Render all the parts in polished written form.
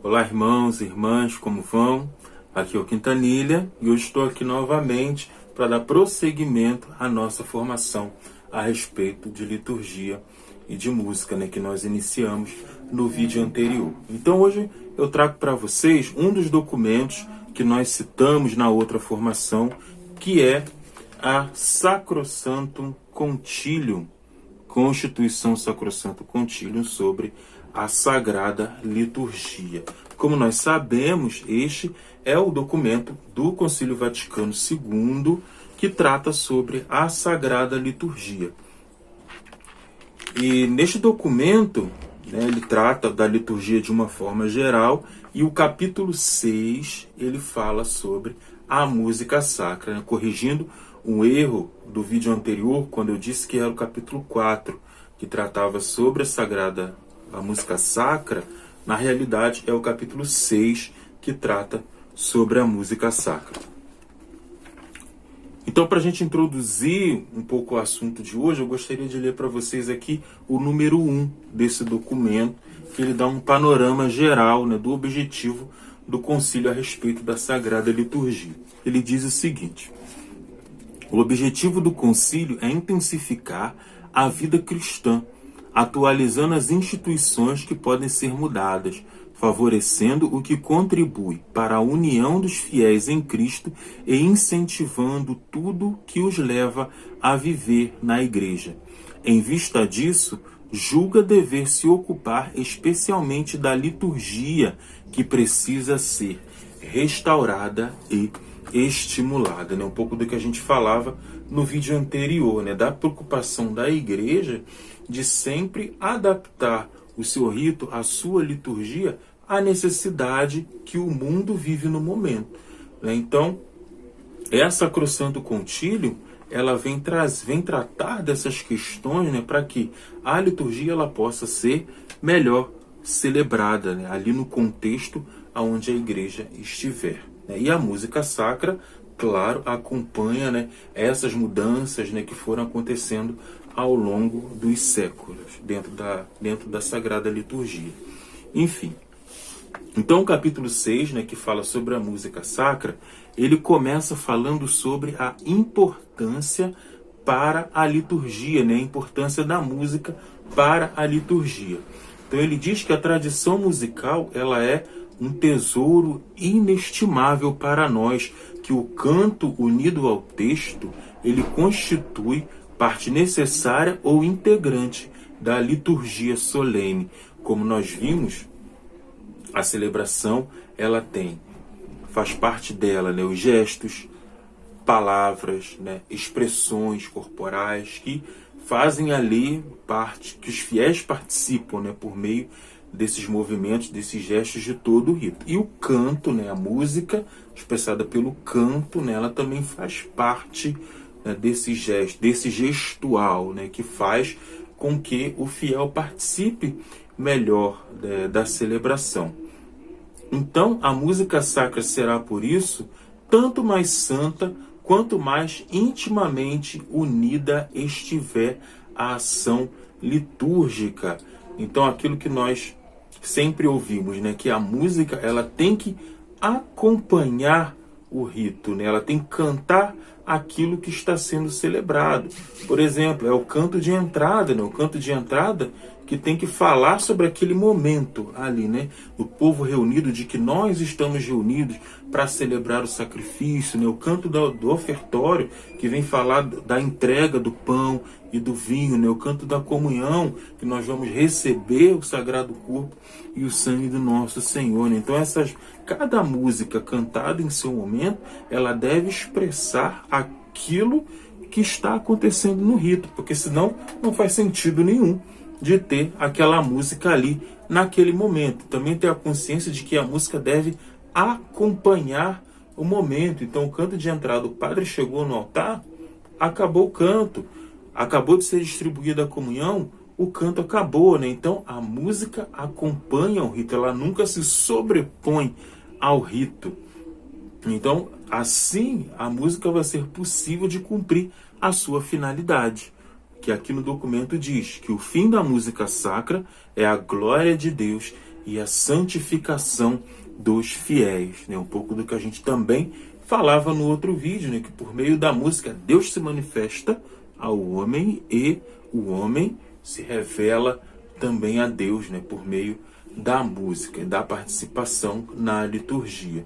Olá, irmãos e irmãs, como vão? Aqui é o Quintanilha e hoje estou aqui novamente para dar prosseguimento à nossa formação a respeito de liturgia e de música, que nós iniciamos no vídeo anterior. Então hoje eu trago para vocês um dos documentos que nós citamos na outra formação, que é a Sacrosanctum Concilium, Constituição Sacrosanctum Concilium sobre a Sagrada Liturgia. Como nós sabemos, este é o documento do Concílio Vaticano II que trata sobre a Sagrada Liturgia. E neste documento, ele trata da liturgia de uma forma geral, e o capítulo 6 ele fala sobre a música sacra, corrigindo um erro do vídeo anterior, quando eu disse que era o capítulo 4, que tratava sobre a música sacra. Na realidade é o capítulo 6 que trata sobre a música sacra. Então, para a gente introduzir um pouco o assunto de hoje, eu gostaria de ler para vocês aqui o número 1 desse documento, que ele dá um panorama geral, do objetivo do concílio a respeito da Sagrada Liturgia. Ele diz o seguinte: o objetivo do concílio é intensificar a vida cristã, atualizando as instituições que podem ser mudadas, favorecendo o que contribui para a união dos fiéis em Cristo e incentivando tudo que os leva a viver na Igreja. Em vista disso, julga dever se ocupar especialmente da liturgia, que precisa ser restaurada e estimulada. Um pouco do que a gente falava no vídeo anterior, da preocupação da Igreja de sempre adaptar o seu rito, a sua liturgia, à necessidade que o mundo vive no momento. Então, essa Sacrosanctum Concilium, ela vem tratar dessas questões, para que a liturgia ela possa ser melhor celebrada, ali no contexto onde a igreja estiver. E a música sacra, claro, acompanha essas mudanças que foram acontecendo ao longo dos séculos dentro da Sagrada Liturgia. Enfim, então o capítulo 6, que fala sobre a música sacra, ele começa falando sobre a importância para a liturgia, a importância da música para a liturgia. Então ele diz que a tradição musical ela é um tesouro inestimável para nós, que o canto unido ao texto ele constitui parte necessária ou integrante da liturgia solene. Como nós vimos, a celebração ela faz parte dela os gestos, palavras, expressões corporais que fazem ali parte, que os fiéis participam por meio desses movimentos, desses gestos de todo o rito. E o canto, a música expressada pelo canto, ela também faz parte desse gesto, desse gestual, que faz com que o fiel participe melhor da celebração. Então, a música sacra será, por isso, tanto mais santa quanto mais intimamente unida estiver a ação litúrgica. Então, aquilo que nós sempre ouvimos, que a música ela tem que acompanhar o rito, ela tem que cantar aquilo que está sendo celebrado. Por exemplo, é o canto de entrada, o canto de entrada que tem que falar sobre aquele momento ali, do povo reunido, de que nós estamos reunidos para celebrar o sacrifício, o canto do ofertório, que vem falar da entrega do pão e do vinho, o canto da comunhão, que nós vamos receber o sagrado corpo e o sangue do nosso Senhor. Então, cada música cantada em seu momento, ela deve expressar aquilo que está acontecendo no rito, porque senão não faz sentido nenhum de ter aquela música ali naquele momento. Também ter a consciência de que a música deve acompanhar o momento. Então, o canto de entrada, o padre chegou no altar, acabou o canto, acabou de ser distribuída a comunhão, o canto acabou, Então, a música acompanha o rito, ela nunca se sobrepõe ao rito. Então, assim, a música vai ser possível de cumprir a sua finalidade, que aqui no documento diz que o fim da música sacra é a glória de Deus e a santificação dos fiéis, né? Um pouco do que a gente também falava no outro vídeo, né? Que por meio da música Deus se manifesta ao homem e o homem se revela também a Deus, né? Por meio da música e da participação na liturgia.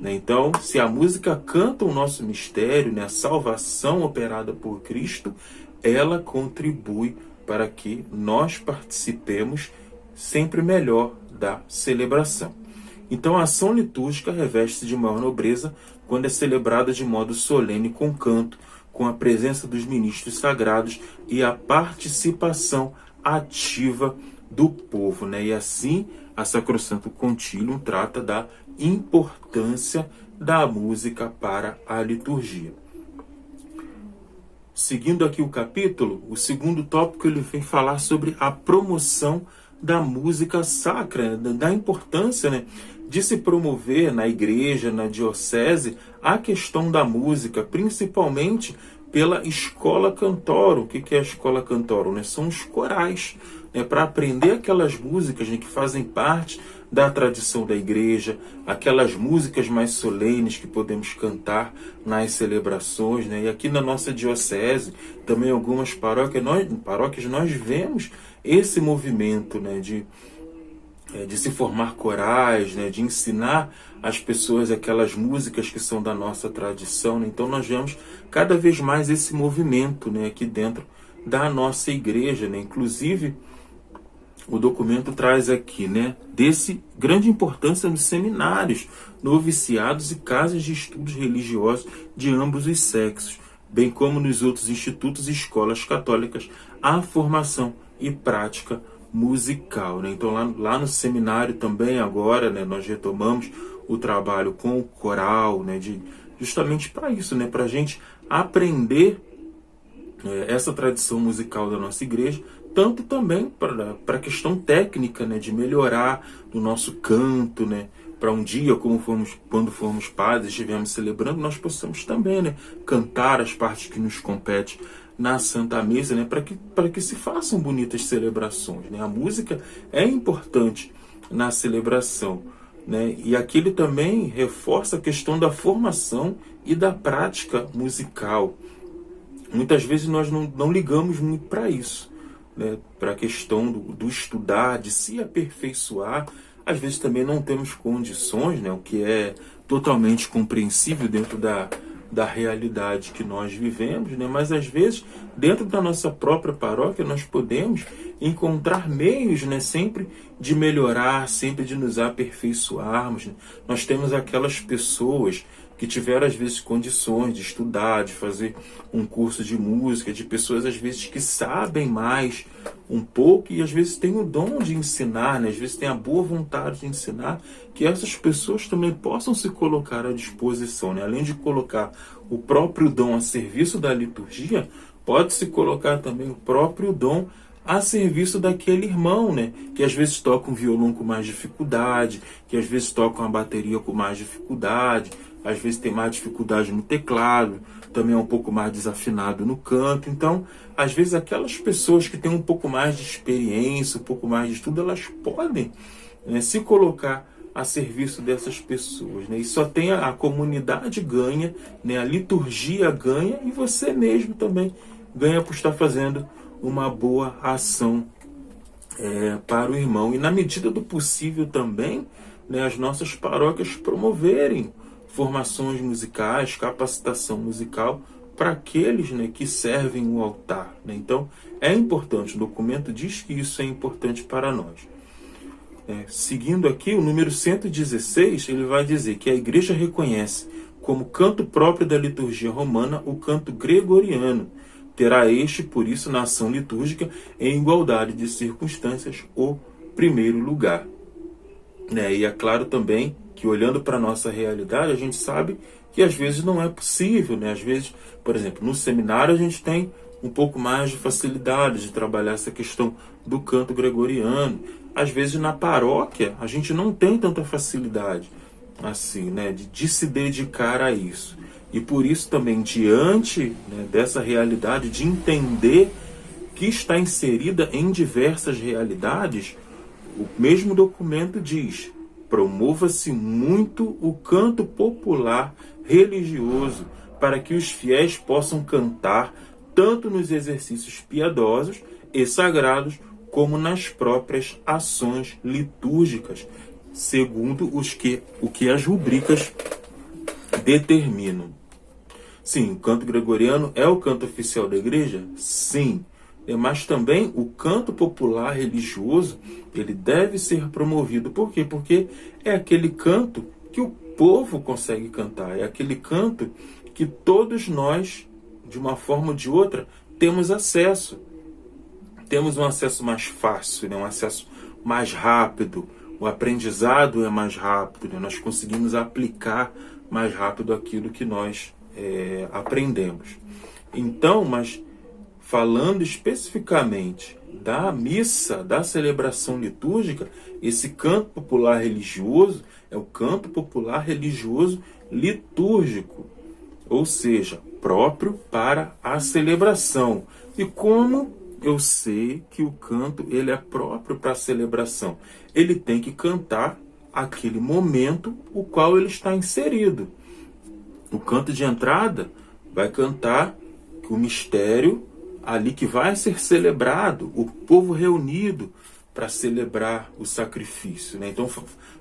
Então, se a música canta o nosso mistério, né? A salvação operada por Cristo, ela contribui para que nós participemos sempre melhor da celebração. Então a ação litúrgica reveste-se de maior nobreza quando é celebrada de modo solene com canto, com a presença dos ministros sagrados e a participação ativa do povo, né? E assim a Sacrosanto Concilium trata da importância da música para a liturgia. Seguindo aqui o capítulo, o segundo tópico ele vem falar sobre a promoção da música sacra, da importância, né, de se promover na igreja, na diocese, a questão da música, principalmente pela escola cantorum. O que é a escola cantorum? Né? São os corais, né, para aprender aquelas músicas, né, que fazem parte da tradição da igreja, aquelas músicas mais solenes que podemos cantar nas celebrações, né? E aqui na nossa diocese, também algumas paróquias nós vemos esse movimento, né, de se formar corais, né, de ensinar às pessoas aquelas músicas que são da nossa tradição, né? Então nós vemos cada vez mais esse movimento, né, aqui dentro da nossa igreja, né? Inclusive, o documento traz aqui, né, desse grande importância nos seminários, noviciados e casas de estudos religiosos de ambos os sexos, bem como nos outros institutos e escolas católicas, a formação e prática musical, né? Então lá no seminário também agora, né, nós retomamos o trabalho com o coral, né, justamente para isso, né, para a gente aprender essa tradição musical da nossa igreja, tanto também para a questão técnica, né, de melhorar o nosso canto, né, para um dia, quando formos padres, estivermos celebrando, nós possamos também, né, cantar as partes que nos competem na Santa Missa, né, para que se façam bonitas celebrações, né? A música é importante na celebração, né? E aqui ele também reforça a questão da formação e da prática musical. Muitas vezes nós não ligamos muito para isso, né? Para a questão do estudar, de se aperfeiçoar. Às vezes também não temos condições, né? O que é totalmente compreensível dentro da realidade que nós vivemos, né? Mas às vezes, dentro da nossa própria paróquia, nós podemos encontrar meios, né, sempre de melhorar, sempre de nos aperfeiçoarmos, né? Nós temos aquelas pessoas que tiveram às vezes condições de estudar, de fazer um curso de música, de pessoas às vezes que sabem mais um pouco e às vezes têm o dom de ensinar, né? Às vezes têm a boa vontade de ensinar, que essas pessoas também possam se colocar à disposição, né? Além de colocar o próprio dom a serviço da liturgia, pode-se colocar também o próprio dom a serviço daquele irmão, né, que às vezes toca um violão com mais dificuldade, que às vezes toca uma bateria com mais dificuldade, às vezes tem mais dificuldade no teclado, também é um pouco mais desafinado no canto. Então, às vezes aquelas pessoas que têm um pouco mais de experiência, um pouco mais de estudo, elas podem, né, se colocar a serviço dessas pessoas, né? E só tem a comunidade ganha, né, a liturgia ganha e você mesmo também ganha por estar fazendo uma boa ação para o irmão. E na medida do possível também, né, as nossas paróquias promoverem formações musicais, capacitação musical para aqueles, né, que servem o altar, né? Então é importante, o documento diz que isso é importante para nós. Seguindo aqui, o número 116, ele vai dizer que a Igreja reconhece como canto próprio da liturgia romana o canto gregoriano. Terá este, por isso, na ação litúrgica, em igualdade de circunstâncias, o primeiro lugar. E é claro também que, olhando para a nossa realidade, a gente sabe que às vezes não é possível, né? Às vezes, por exemplo, no seminário a gente tem um pouco mais de facilidade de trabalhar essa questão do canto gregoriano. Às vezes na paróquia a gente não tem tanta facilidade assim, né, de se dedicar a isso. E por isso também, diante, né, dessa realidade, de entender que está inserida em diversas realidades, O mesmo documento diz: promova-se muito o canto popular religioso para que os fiéis possam cantar tanto nos exercícios piedosos e sagrados como nas próprias ações litúrgicas, segundo o que as rubricas determinam. Sim, o canto gregoriano é o canto oficial da igreja? Sim. Mas também o canto popular religioso, ele deve ser promovido. Por quê? Porque é aquele canto que o povo consegue cantar. É aquele canto que todos nós, de uma forma ou de outra, temos acesso. Temos um acesso mais fácil, né? Um acesso mais rápido. O aprendizado é mais rápido. Né? Nós conseguimos aplicar mais rápido aquilo que nós aprendemos. Então, mas falando especificamente da missa, da celebração litúrgica, esse canto popular religioso é o canto popular religioso litúrgico, ou seja, próprio para a celebração. E como eu sei que o canto ele é próprio para a celebração? Ele tem que cantar aquele momento o qual ele está inserido. O canto de entrada vai cantar que o mistério ali que vai ser celebrado, o povo reunido para celebrar o sacrifício, né? Então,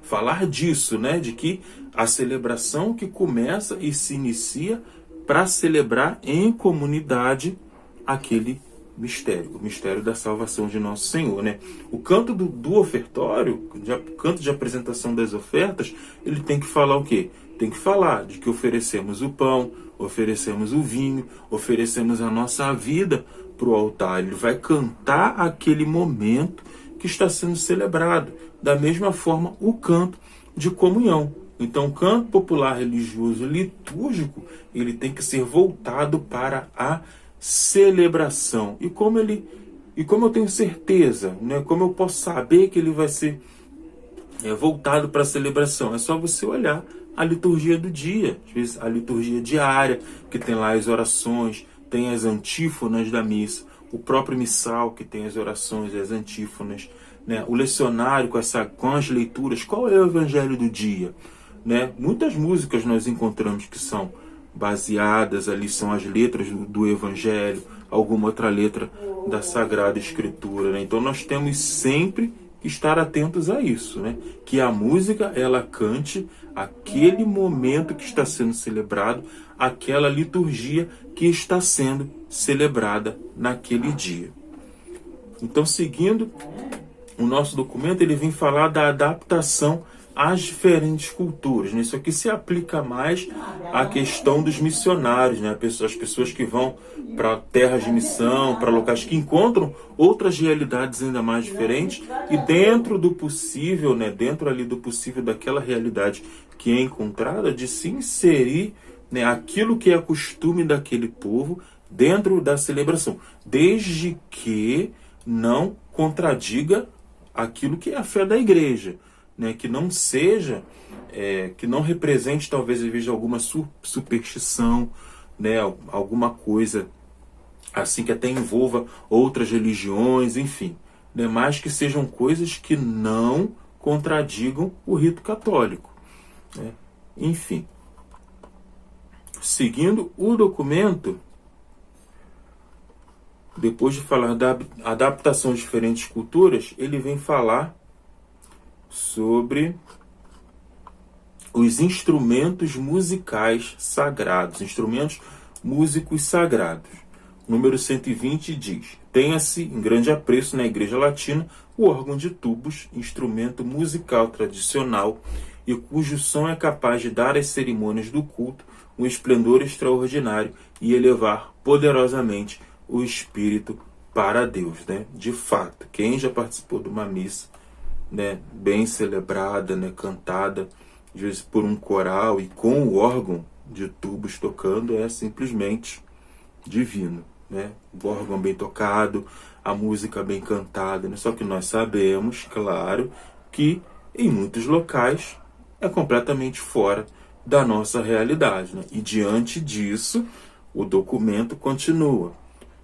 falar disso, né? De que a celebração que começa e se inicia para celebrar em comunidade aquele mistério, o mistério da salvação de nosso Senhor, né? O canto do ofertório, o canto de apresentação das ofertas, ele tem que falar o quê? Tem que falar de que oferecemos o pão, oferecemos o vinho, oferecemos a nossa vida para o altar. Ele vai cantar aquele momento que está sendo celebrado. Da mesma forma, o canto de comunhão. Então, o canto popular religioso litúrgico, ele tem que ser voltado para a celebração. E como eu tenho certeza, né? Como eu posso saber que ele vai ser voltado para a celebração? É só você olhar a liturgia do dia, às vezes a liturgia diária, que tem lá as orações, tem as antífonas da missa, o próprio missal, que tem as orações e as antífonas, né? O lecionário com as leituras, qual é o evangelho do dia? Né? Muitas músicas nós encontramos que são baseadas ali, são as letras do evangelho, alguma outra letra da Sagrada Escritura, né? Então nós temos sempre que estar atentos a isso, né? Que a música, ela cante aquele momento que está sendo celebrado, aquela liturgia que está sendo celebrada naquele dia. Então, seguindo, o nosso documento, ele vem falar da adaptação às diferentes culturas, né? Isso aqui se aplica mais à questão dos missionários, né? As pessoas que vão para terras de missão, para locais que encontram outras realidades ainda mais diferentes, e dentro do possível, né? Dentro ali do possível daquela realidade que é encontrada, de se inserir, né? Aquilo que é costume daquele povo dentro da celebração, desde que não contradiga aquilo que é a fé da igreja, né? Que não seja, que não represente talvez às vezes alguma superstição, né? Alguma coisa assim que até envolva outras religiões, enfim, né? Mas que sejam coisas que não contradigam o rito católico, né? Enfim, seguindo o documento, depois de falar da adaptação de diferentes culturas, ele vem falar sobre os instrumentos musicais sagrados, instrumentos músicos sagrados. Número 120 diz: tenha-se em grande apreço na Igreja Latina o órgão de tubos, instrumento musical tradicional e cujo som é capaz de dar às cerimônias do culto um esplendor extraordinário e elevar poderosamente o espírito para Deus, né? De fato, quem já participou de uma missa, né, bem celebrada, né, cantada, às vezes por um coral e com o órgão de tubos tocando, é simplesmente divino, né? O órgão bem tocado, a música bem cantada, né? Só que nós sabemos, claro, que em muitos locais é completamente fora da nossa realidade, né? E diante disso, o documento continua: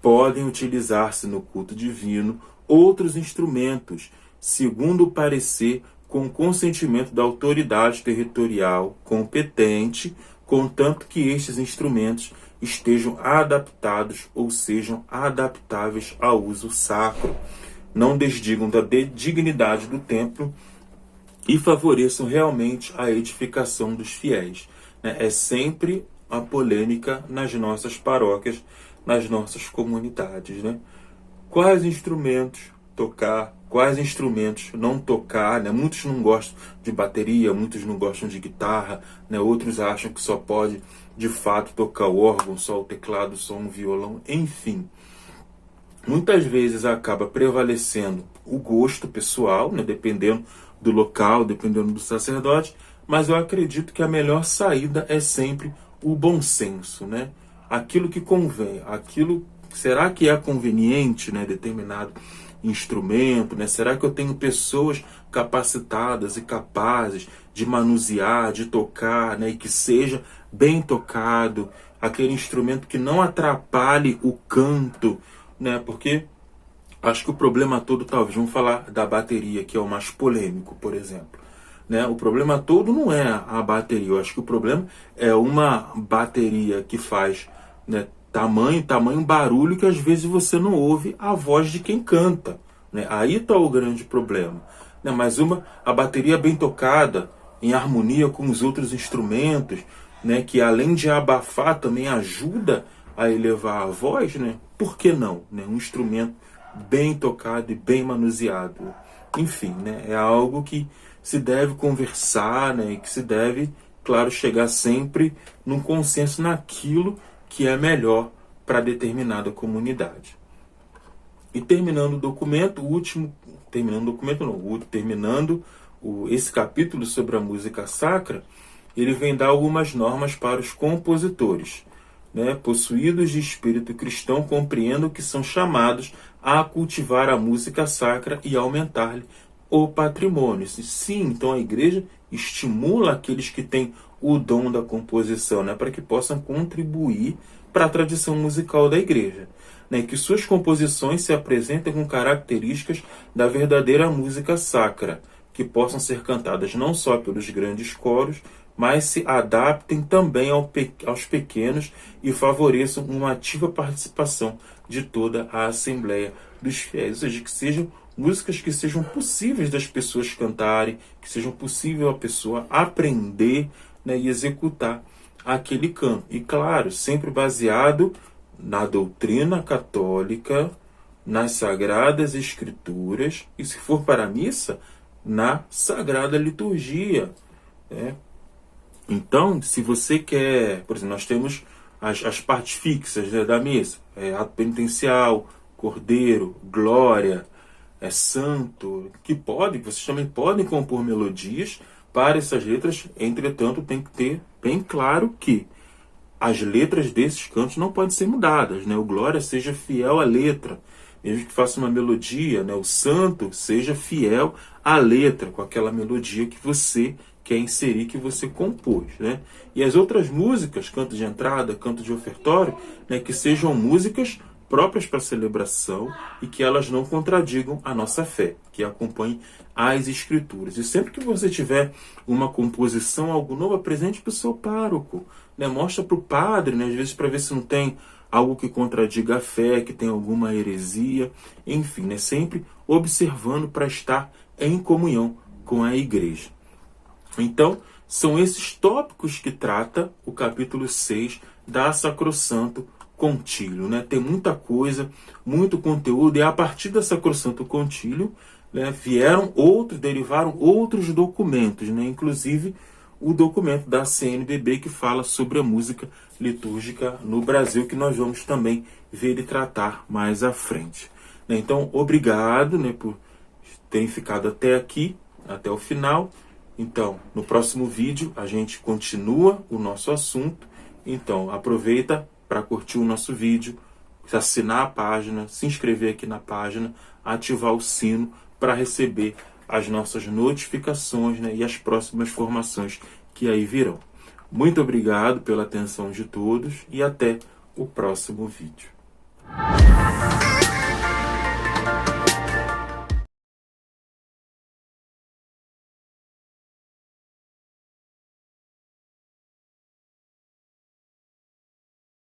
podem utilizar-se no culto divino outros instrumentos segundo o parecer, com consentimento da autoridade territorial competente, contanto que estes instrumentos estejam adaptados ou sejam adaptáveis ao uso sacro, não desdigam da dignidade do templo e favoreçam realmente a edificação dos fiéis. É sempre a polêmica nas nossas paróquias, nas nossas comunidades. Quais instrumentos tocar, quais instrumentos não tocar, Muitos não gostam de bateria, muitos não gostam de guitarra, Outros acham que só pode, de fato, tocar o órgão, só o teclado, só um violão, enfim. Muitas vezes acaba prevalecendo o gosto pessoal, dependendo do local, dependendo do sacerdote, mas eu acredito que a melhor saída é sempre o bom senso, Aquilo que convém, será que é conveniente, determinado instrumento, Será que eu tenho pessoas capacitadas e capazes de manusear, de tocar, e que seja bem tocado, aquele instrumento que não atrapalhe o canto, Porque acho que o problema todo, talvez, vamos falar da bateria, que é o mais polêmico, por exemplo. O problema todo não é a bateria, eu acho que o problema é uma bateria que faz tamanho barulho que às vezes você não ouve a voz de quem canta. Aí está o grande problema. Mas a bateria bem tocada, em harmonia com os outros instrumentos, que além de abafar também ajuda a elevar a voz, por que não? Um instrumento bem tocado e bem manuseado. Enfim, é algo que se deve conversar, e que se deve, claro, chegar sempre num consenso naquilo que é melhor para determinada comunidade. E terminando o documento, esse capítulo sobre a música sacra, ele vem dar algumas normas para os compositores, possuídos de espírito cristão, compreendam que são chamados a cultivar a música sacra e aumentar-lhe o patrimônio. Sim, então a igreja estimula aqueles que têm o dom da composição, para que possam contribuir para a tradição musical da igreja. Que suas composições se apresentem com características da verdadeira música sacra, que possam ser cantadas não só pelos grandes coros, mas se adaptem também aos pequenos e favoreçam uma ativa participação de toda a Assembleia dos Fiéis. Ou seja, que sejam músicas que sejam possíveis das pessoas cantarem, que sejam possível a pessoa aprender, e executar aquele canto. E claro, sempre baseado na doutrina católica, nas Sagradas Escrituras, e se for para a missa, na Sagrada Liturgia. Então, se você quer, por exemplo, nós temos as partes fixas da missa, ato penitencial, cordeiro, glória, santo, vocês também podem compor melodias para essas letras, entretanto tem que ter bem claro que as letras desses cantos não podem ser mudadas, o glória seja fiel à letra, mesmo que faça uma melodia, o santo seja fiel à letra, com aquela melodia que você quer inserir, que você compôs, E as outras músicas, canto de entrada, canto de ofertório, que sejam músicas próprias para a celebração e que elas não contradigam a nossa fé, que acompanhem as Escrituras. E sempre que você tiver uma composição, algo novo, apresente para o seu pároco, mostra para o padre, às vezes para ver se não tem algo que contradiga a fé, que tem alguma heresia, enfim, sempre observando para estar em comunhão com a igreja. Então, são esses tópicos que trata o capítulo 6 da Sacrosanto Concílio. Tem muita coisa, muito conteúdo, e a partir da Sacrosanto Concílio derivaram outros documentos, inclusive o documento da CNBB que fala sobre a música litúrgica no Brasil, que nós vamos também ver e tratar mais à frente. Então, obrigado por terem ficado até aqui, até o final. Então, no próximo vídeo a gente continua o nosso assunto. Então, aproveita para curtir o nosso vídeo, assinar a página, se inscrever aqui na página, ativar o sino para receber as nossas notificações, e as próximas formações que aí virão. Muito obrigado pela atenção de todos e até o próximo vídeo.